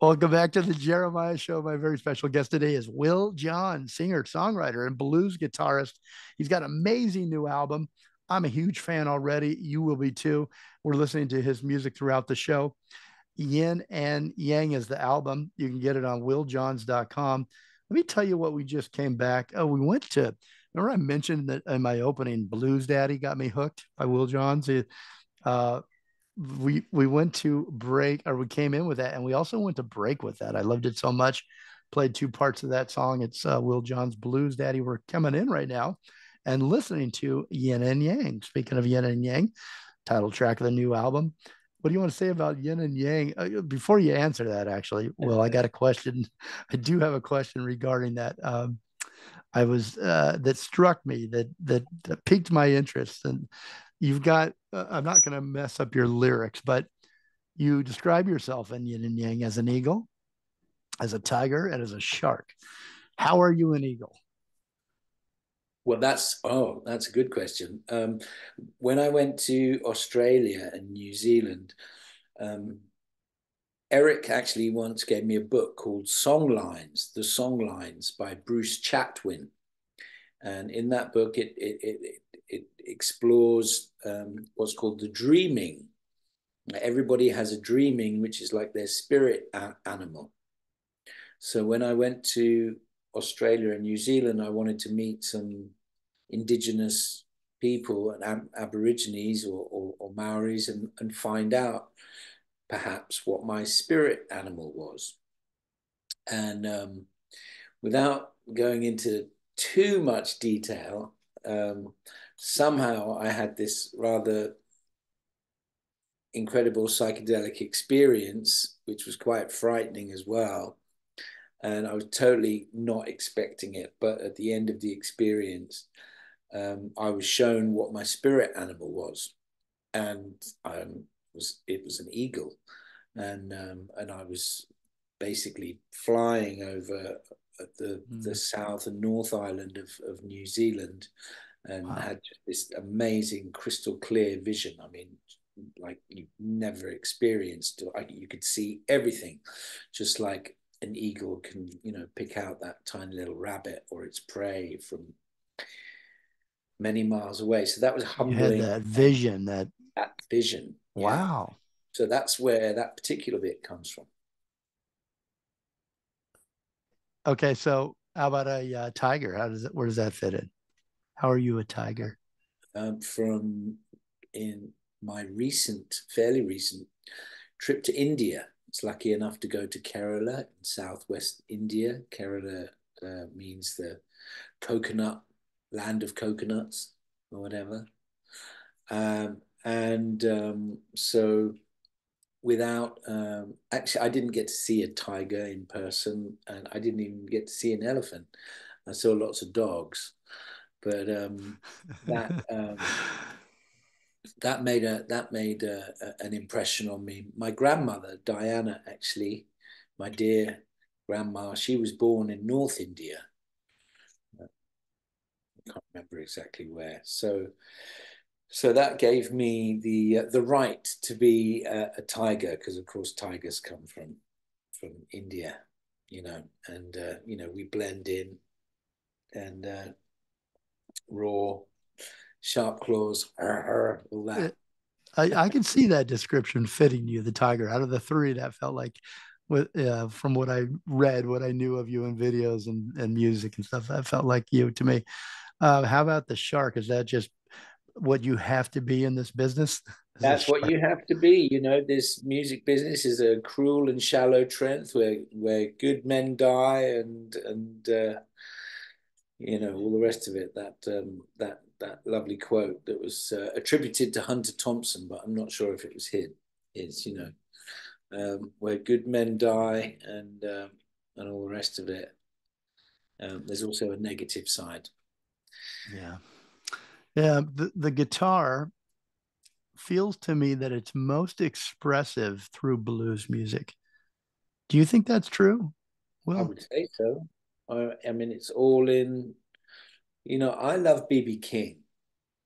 Welcome back to the Jeremiah Show. My very special guest today is Will Johns, singer, songwriter, and blues guitarist. He's got an amazing new album. I'm a huge fan already. You will be too. We're listening to his music throughout the show. Yin and Yang is the album. You can get it on willjohns.com. Let me tell you what we just came back. Oh, we went to, remember I mentioned that in my opening, Blues Daddy got me hooked by Will Johns. Uh, we went to break, or we came in with that, and we also went to break with that. I loved it so much. Played two parts of that song. It's Will John's Blues Daddy. We're coming in right now and listening to Yin and Yang. Speaking of Yin and Yang, title track of the new album. What do you want to say about Yin and Yang? Before you answer that, actually, well, I got a question. I do have a question regarding that. I was that struck me that piqued my interest, and you've got. I'm not going to mess up your lyrics, but you describe yourself in Yin and Yang as an eagle, as a tiger, and as a shark. How are you an eagle? Well, that's a good question. When I went to Australia and New Zealand, um, Eric actually once gave me a book called Songlines, The Songlines by Bruce Chatwin. And in that book, it explores what's called the dreaming. Everybody has a dreaming, which is like their spirit animal. So when I went to Australia and New Zealand, I wanted to meet some indigenous people and Aborigines or Maoris and find out perhaps what my spirit animal was. And without going into too much detail, somehow I had this rather incredible psychedelic experience, which was quite frightening as well. And I was totally not expecting it. But at the end of the experience, I was shown what my spirit animal was. And it was an eagle. And I was basically flying over the South and North Island of New Zealand and Wow. had this amazing crystal clear vision. I mean, like you've never experienced. You could see everything, just like an eagle can, pick out that tiny little rabbit or its prey from many miles away. So that was You had humbling, that and vision, that that vision, yeah. wow. So that's where that particular bit comes from. Okay, so how about a tiger? Where does that fit in? How are you a tiger? From in my fairly recent trip to India. I was lucky enough to go to Kerala in southwest India. Kerala means the coconut land of coconuts or whatever. And so without actually, I didn't get to see a tiger in person, and I didn't even get to see an elephant. I saw lots of dogs, but that an impression on me. My grandmother Diana, actually, my dear grandma, she was born in North India. I can't remember exactly where. So that gave me the right to be a tiger, because of course tigers come from India, and we blend in, and raw, sharp claws, all that. I can see that description fitting you, the tiger. Out of the three, that felt like, from what I read, what I knew of you in videos and music and stuff, that felt like you to me. How about the shark? Is that just what you have to be in this business? Is a That's what shark? you have to be. This music business is a cruel and shallow trench where good men die, and all the rest of it. That lovely quote that was attributed to Hunter Thompson, but I'm not sure if it was his. Is where good men die, and all the rest of it. There's also a negative side. Yeah, yeah. The guitar feels to me that it's most expressive through blues music. Do you think that's true? I Well, would say so. I mean, it's all in. I love BB King.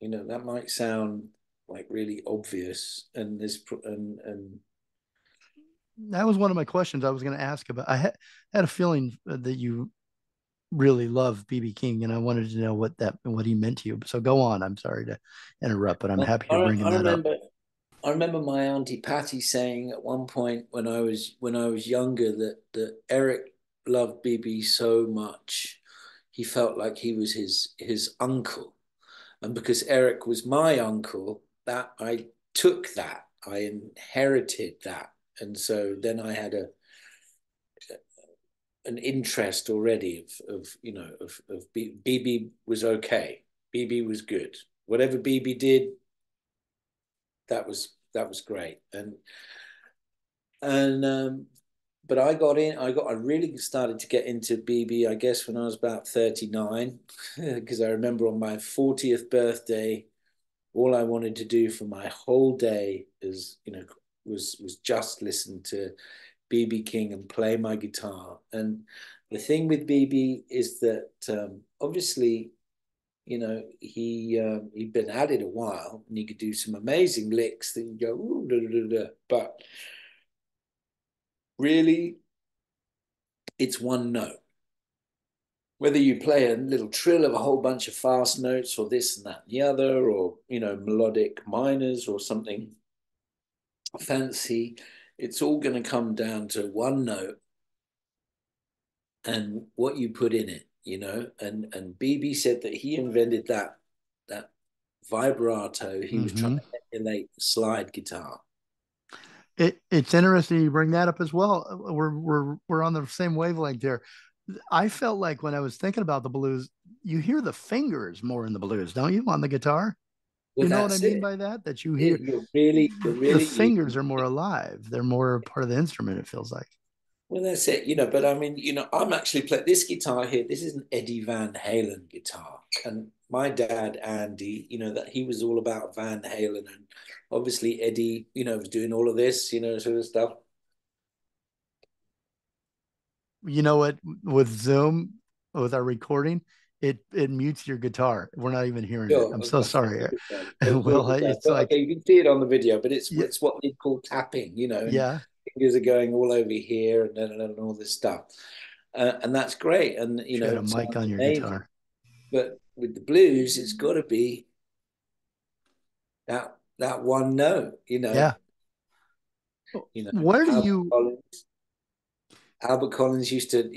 That might sound like really obvious, and that was one of my questions I was going to ask about. Had a feeling that you really love BB King, and I wanted to know what he meant to you. So go on. I'm sorry to interrupt, but I'm Well, happy you're bringing I that up. remember I remember my auntie Pattie saying at one point when I was younger that Eric loved BB so much he felt like he was his uncle, and because Eric was my uncle, that I took that, I inherited that, and so then I had a an interest already of you know of BB was okay, BB was good, whatever BB did, that was great, and but I really started to get into BB, I guess, when I was about 39, because I remember on my 40th birthday, all I wanted to do for my whole day is, was just listen to BB King and play my guitar. And the thing with BB is that obviously, he'd been at it a while and he could do some amazing licks that you go, ooh, da, da, da, da. But really, it's one note. Whether you play a little trill of a whole bunch of fast notes or this and that and the other, or, melodic minors or something fancy, it's all going to come down to one note and what you put in it, and BB said that he invented that vibrato. He was trying Mm-hmm. to emulate the slide guitar. It's interesting you bring that up as well. We're on the same wavelength there. I felt like when I was thinking about the blues, you hear the fingers more in the blues, don't you, on the guitar? Well, You know what I that's mean it. by that? That you hear You're the really fingers are more alive. They're more part of the instrument, it feels like. well, that's it, but I mean, I'm actually playing this guitar here. This is an Eddie Van Halen guitar. And my dad, Andy, that he was all about Van Halen. And obviously, Eddie, was doing all of this, sort of stuff. You know what? With Zoom, with our recording, it mutes your guitar. We're not even hearing it. Sure, I'm of so course, sorry. of course Well, it does. it's But like, okay, you can see it on the video, but yeah, it's what they call tapping, and yeah. fingers are going all over here and all this stuff. And that's great. And, Should have had a it mic sounds on your amazing. guitar. But with the blues, it's got to be that one note, Yeah. Where do Albert you? Collins. Albert Collins used to,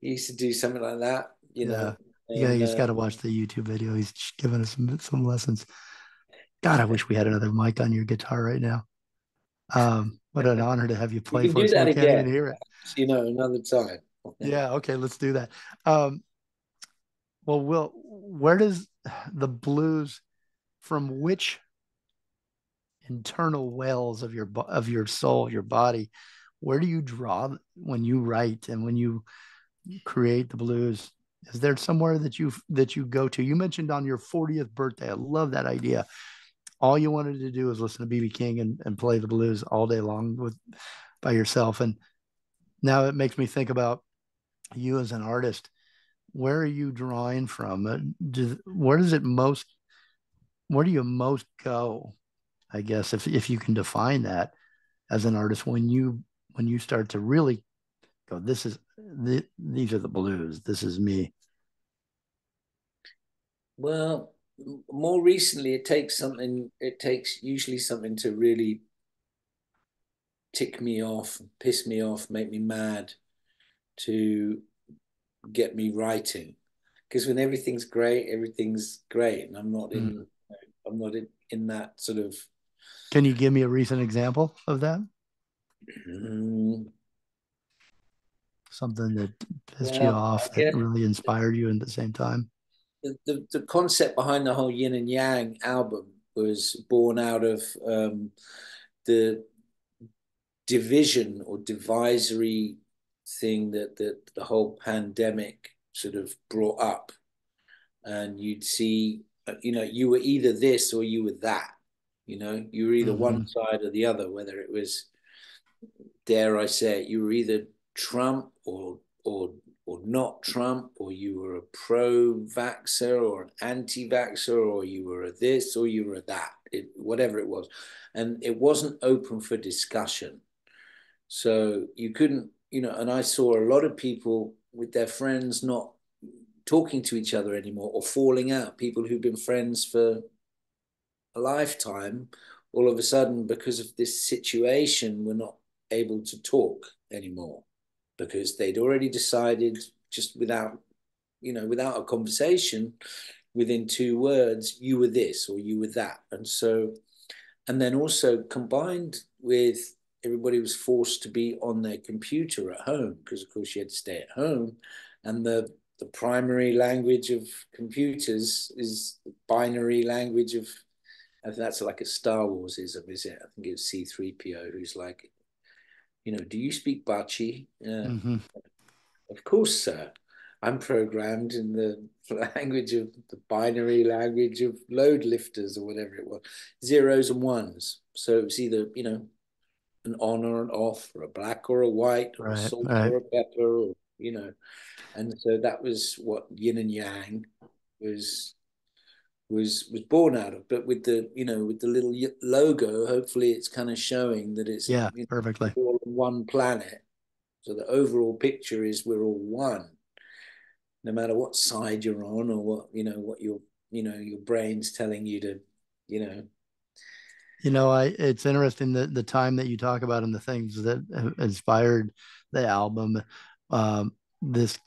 he used to do something like that, Yeah, you and just got to watch the YouTube video. He's giving us some lessons. God, I wish we had another mic on your guitar right now. What an honor to have you we play can for do us, and that we can't even again, hear it. perhaps, another time. Yeah, okay, let's do that. Um, well, Will, where does the blues from which internal wells of your soul, your body, where do you draw when you write and when you create the blues? Is there somewhere that you go to? You mentioned on your 40th birthday. I love that idea. All you wanted to do is listen to BB King and play the blues all day long with by yourself. And now it makes me think about you as an artist. Where are you drawing from? Where does it most? Where do you most go? I guess if you can define that as an artist, when you start to really go, these are the blues. This is me. Well, more recently, it takes usually something to really tick me off, piss me off, make me mad to get me writing. Because when everything's great, and Mm. I'm not in that sort of. Can you give me a recent example of that? Mm, Something that pissed you well, off I that guess really inspired you at the same time? the concept behind the whole Yin and Yang album was born out of the division or divisory thing that the whole pandemic sort of brought up. And you'd see, you were either this or you were that. You were either one Mm-hmm. side or the other, whether it was, dare I say it, you were either Trump or not Trump, or you were a pro-vaxxer or an anti-vaxxer, or you were a this or you were a that. whatever it was. And it wasn't open for discussion. So you couldn't, and I saw a lot of people with their friends not talking to each other anymore or falling out, people who've been friends for a lifetime, all of a sudden, because of this situation, were not able to talk anymore because they'd already decided, just without a conversation, within 2 words, you were this or you were that. And then also combined with everybody was forced to be on their computer at home because, of course, you had to stay at home. And the primary language of computers is the binary language of, I think that's like a Star Wars-ism, is it? I think it's C-3PO who's like, do you speak Bachi? Mm-hmm. Of course, sir. I'm programmed in the language of the binary language of load lifters or whatever it was, zeros and ones. So it's either, an on or an off, or a black or a white, or a Right, salt right. or a pepper, or, and so that was what Yin and Yang was born out of. But with the with the little logo, hopefully it's kind of showing that it's Yeah, perfectly. we're all on one planet. So the overall picture is we're all one, no matter what side you're on or what your brain's telling you to, you know. It's interesting that the time that you talk about and the things that have inspired the album, um, this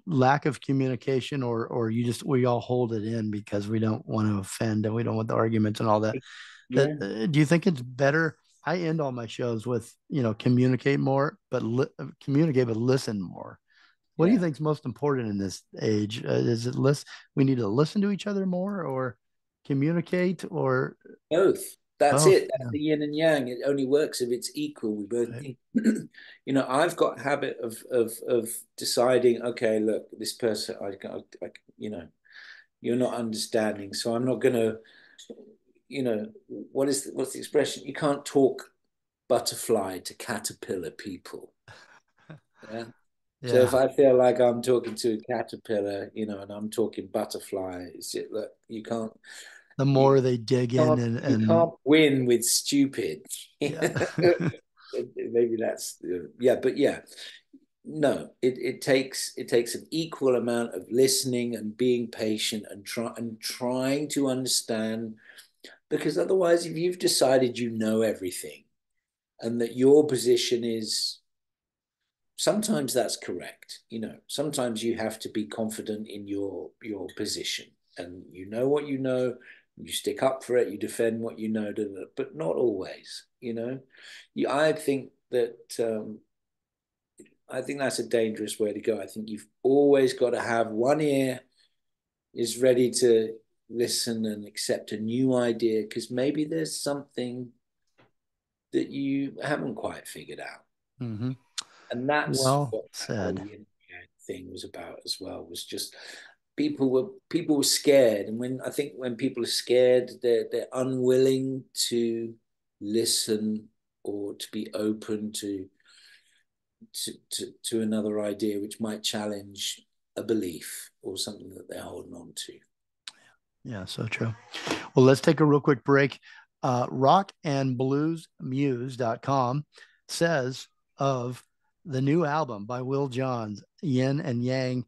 lack of communication, or we all hold it in because we don't want to offend and we don't want the arguments and all that. That Yeah, do you think it's better? I end all my shows with communicate more, but communicate but listen more. What do you yeah, think is most important in this age? Is it we need to listen to each other more, or communicate, or both. That's both? it. That's the yin and yang. It only works if it's equal. We both Right. need. I've got a habit of deciding. Okay, look, this person, you're not understanding, so I'm not gonna. What's the expression? You can't talk butterfly to caterpillar people. Yeah. So if Yeah. I feel like I'm talking to a caterpillar, and I'm talking butterfly, it's it. Look, The you more they dig in can't you and can't win with stupid. yeah. Maybe that's yeah, but yeah, no. It takes an equal amount of listening and being patient and trying to understand, because otherwise, if you've decided you know everything and that your position is, sometimes that's correct. Sometimes you have to be confident in your position, and you know what you know, you stick up for it, you defend what you know, but not always. I think that I think that's a dangerous way to go. I think you've always got to have one ear is ready to listen and accept a new idea, because maybe there's something that you haven't quite figured out. Mhm. And that's Well what that whole said. yin yang thing was about as well. Was just people were scared, and when people are scared, they're unwilling to listen or to be open to another idea which might challenge a belief or something that they're holding on to. Yeah, so true. Well, let's take a real quick break. Rockandbluesmuse.com says of the new album by Will Johns, Yin and Yang,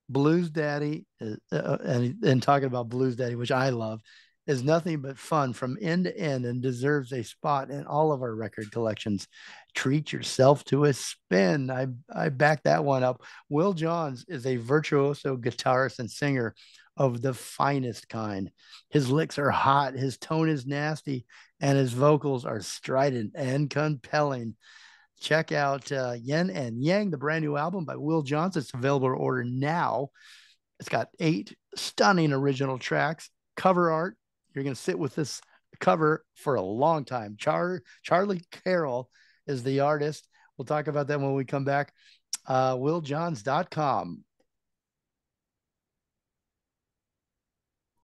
Blues Daddy, and talking about Blues Daddy, which I love, is nothing but fun from end to end and deserves a spot in all of our record collections. Treat yourself to a spin. I back that one up. Will Johns is a virtuoso guitarist and singer of the finest kind. His licks are hot, his tone is nasty, and his vocals are strident and compelling. Check out Yin and Yang, the brand new album by Will Johns. It's available to order now. It's got 8 stunning original tracks, cover art. You're going to sit with this cover for a long time. Charlie Carroll is the artist. We'll talk about that when we come back. WillJohns.com.